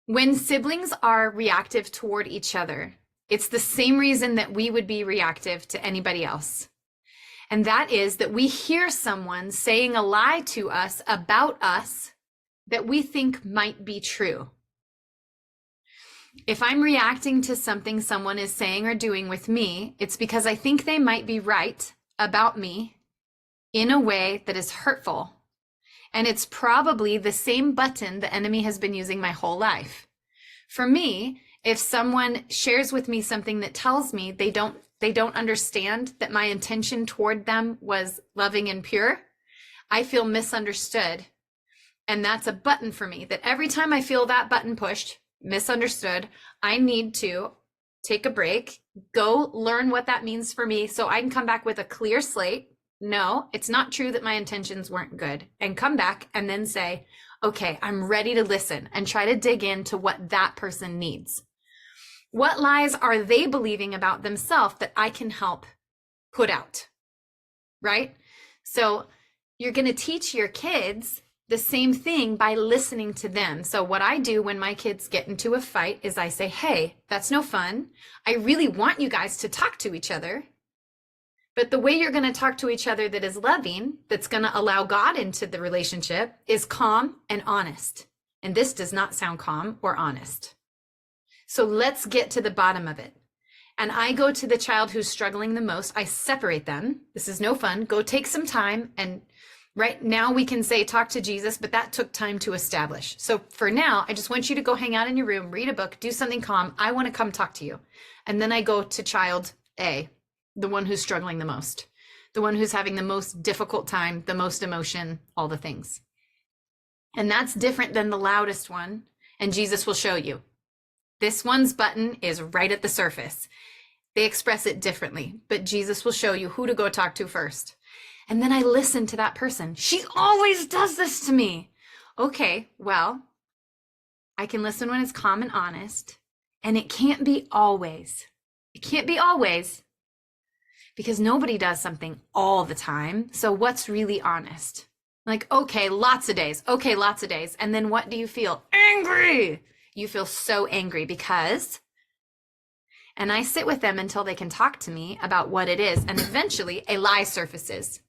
When siblings are reactive toward each other, it's the same reason that we would be reactive to anybody else. And that is that we hear someone saying a lie to us about us that we think might be true. If I'm reacting to something someone is saying or doing with me, it's because I think they might be right about me in a way that is hurtful. And it's probably the same button the enemy has been using my whole life. For me, if someone shares with me something that tells me they don't understand that my intention toward them was loving and pure, I feel misunderstood. And that's a button for me, that every time I feel that button pushed, misunderstood, I need to take a break, go learn what that means for me so I can come back with a clear slate. No, it's not true that my intentions weren't good, and come back and then say, okay, I'm ready to listen and try to dig into what that person needs. What lies are they believing about themselves that I can help put out, right? So you're going to teach your kids the same thing by listening to them. So what I do when my kids get into a fight is I say, hey, that's no fun. I really want you guys to talk to each other. But the way you're going to talk to each other that is loving, that's going to allow God into the relationship, is calm and honest. And this does not sound calm or honest. So let's get to the bottom of it. And I go to the child who's struggling the most. I separate them. This is no fun. Go take some time. And right now we can say, talk to Jesus, but that took time to establish. So for now, I just want you to go hang out in your room, read a book, do something calm. I want to come talk to you. And then I go to child A, the one who's struggling the most, the one who's having the most difficult time, the most emotion, all the things. And that's different than the loudest one. And Jesus will show you. This one's button is right at the surface. They express it differently, but Jesus will show you who to go talk to first. And then I listen to that person. She always does this to me. Okay, well, I can listen when it's calm and honest, and it can't be always. It can't be always, because nobody does something all the time. So what's really honest? Like, okay, lots of days. Okay, lots of days. And then what do you feel? Angry. You feel so angry because, and I sit with them until they can talk to me about what it is. And eventually a lie surfaces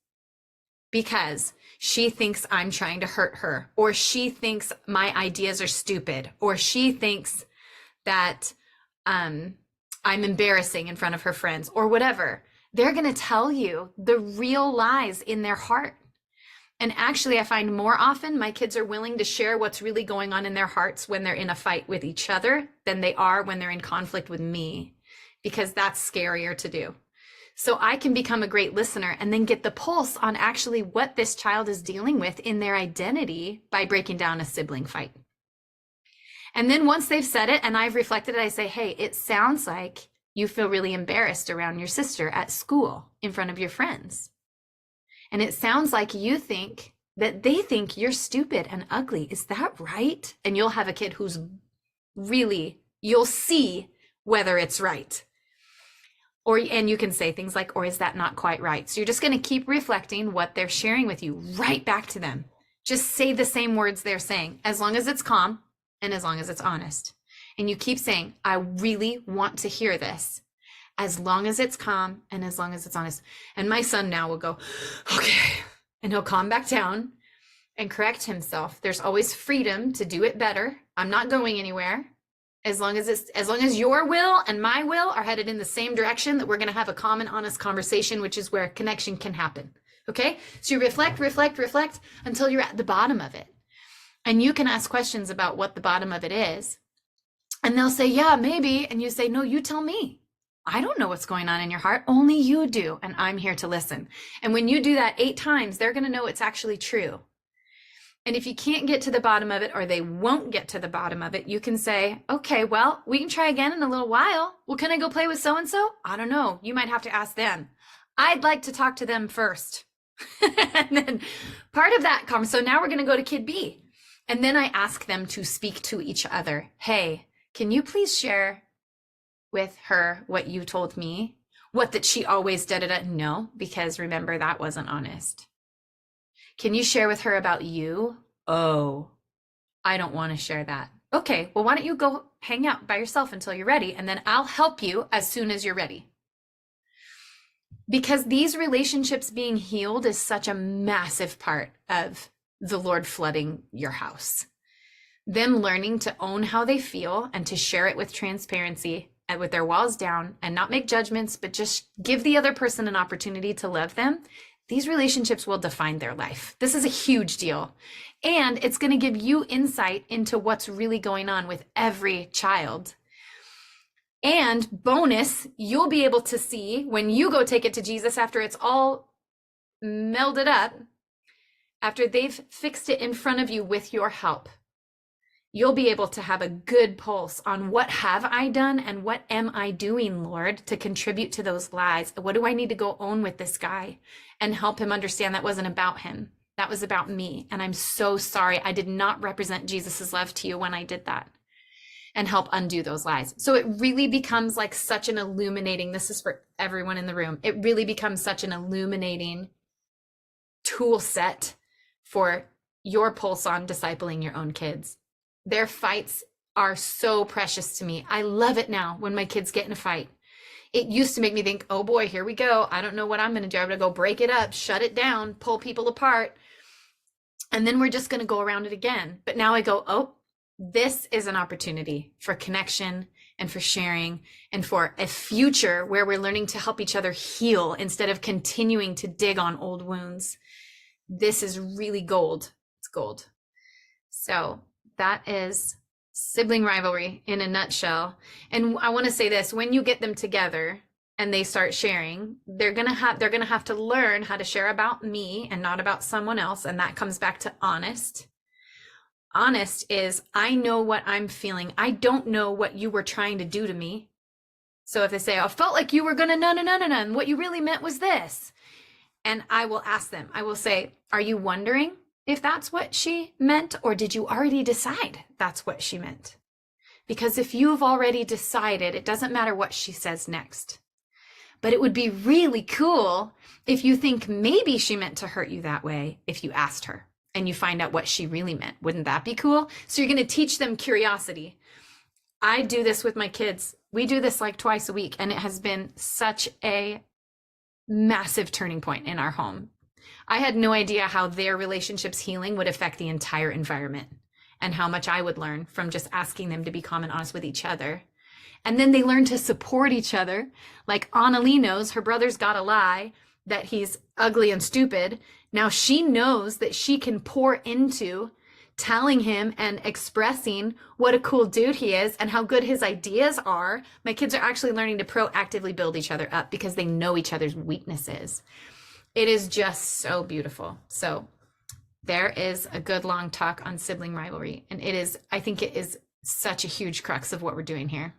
because she thinks I'm trying to hurt her, or she thinks my ideas are stupid, or she thinks that I'm embarrassing in front of her friends, or whatever. They're going to tell you the real lies in their heart. And actually, I find more often my kids are willing to share what's really going on in their hearts when they're in a fight with each other than they are when they're in conflict with me, because that's scarier to do. So I can become a great listener and then get the pulse on actually what this child is dealing with in their identity by breaking down a sibling fight. And then once they've said it and I've reflected, I say, hey, it sounds like you feel really embarrassed around your sister at school in front of your friends. And it sounds like you think that they think you're stupid and ugly. Is that right? And you'll have a kid who's really, you'll see whether it's right. And you can say things like, or is that not quite right? So you're just going to keep reflecting what they're sharing with you right back to them. Just say the same words they're saying, as long as it's calm and as long as it's honest. And you keep saying, I really want to hear this, as long as it's calm and as long as it's honest. And my son now will go, okay. And he'll calm back down and correct himself. There's always freedom to do it better. I'm not going anywhere. As long as your will and my will are headed in the same direction, that we're going to have a common, honest conversation, which is where connection can happen. Okay? So you reflect until you're at the bottom of it. And you can ask questions about what the bottom of it is. And they'll say, yeah, maybe. And you say, no, you tell me. I don't know what's going on in your heart. Only you do. And I'm here to listen. And when you do that 8 times, they're going to know it's actually true. And if you can't get to the bottom of it, or they won't get to the bottom of it, you can say, okay, well, we can try again in a little while. Well, can I go play with so-and-so? I don't know. You might have to ask them. I'd like to talk to them first. And then part of that comes. So now we're going to go to kid B. And then I ask them to speak to each other. Hey, can you please share with her what you told me? What, that she always da-da-da? No, because remember, that wasn't honest. Can you share with her about you? Oh, I don't want to share that. Okay, well, why don't you go hang out by yourself until you're ready, and then I'll help you as soon as you're ready. Because these relationships being healed is such a massive part of the Lord flooding your house. Them learning to own how they feel and to share it with transparency and with their walls down and not make judgments, but just give the other person an opportunity to love them. These relationships will define their life. This is a huge deal. And it's going to give you insight into what's really going on with every child. And bonus, you'll be able to see when you go take it to Jesus after it's all melded up, after they've fixed it in front of you with your help. You'll be able to have a good pulse on what have I done and what am I doing, Lord, to contribute to those lies. What do I need to go own with this guy and help him understand that wasn't about him? That was about me. And I'm so sorry. I did not represent Jesus's love to you when I did that, and help undo those lies. So it really becomes like such an illuminating, this is for everyone in the room. It really becomes such an illuminating tool set for your pulse on discipling your own kids. Their fights are so precious to me. I love it now when my kids get in a fight. It used to make me think, oh boy, here we go. I don't know what I'm going to do. I'm going to go break it up, shut it down, pull people apart. And then we're just going to go around it again. But now I go, oh, this is an opportunity for connection and for sharing and for a future where we're learning to help each other heal instead of continuing to dig on old wounds. This is really gold. It's gold. So that is sibling rivalry in a nutshell. And I want to say this, when you get them together and they start sharing, they're going to have to learn how to share about me and not about someone else. And that comes back to honest. Honest is, I know what I'm feeling. I don't know what you were trying to do to me. So if they say, I felt like you were going to no, and what you really meant was this. And I will ask them, I will say, are you wondering if that's what she meant, or did you already decide that's what she meant? Because if you've already decided, it doesn't matter what she says next. But it would be really cool if you think maybe she meant to hurt you that way if you asked her and you find out what she really meant. Wouldn't that be cool? So you're going to teach them curiosity. I do this with my kids. We do this like twice a week, and it has been such a massive turning point in our home. I had no idea how their relationships healing would affect the entire environment and how much I would learn from just asking them to be calm and honest with each other. And then they learn to support each other. Like Annalie knows her brother's got a lie that he's ugly and stupid. Now she knows that she can pour into telling him and expressing what a cool dude he is and how good his ideas are. My kids are actually learning to proactively build each other up because they know each other's weaknesses. It is just so beautiful. So there is a good long talk on sibling rivalry. And I think it is such a huge crux of what we're doing here.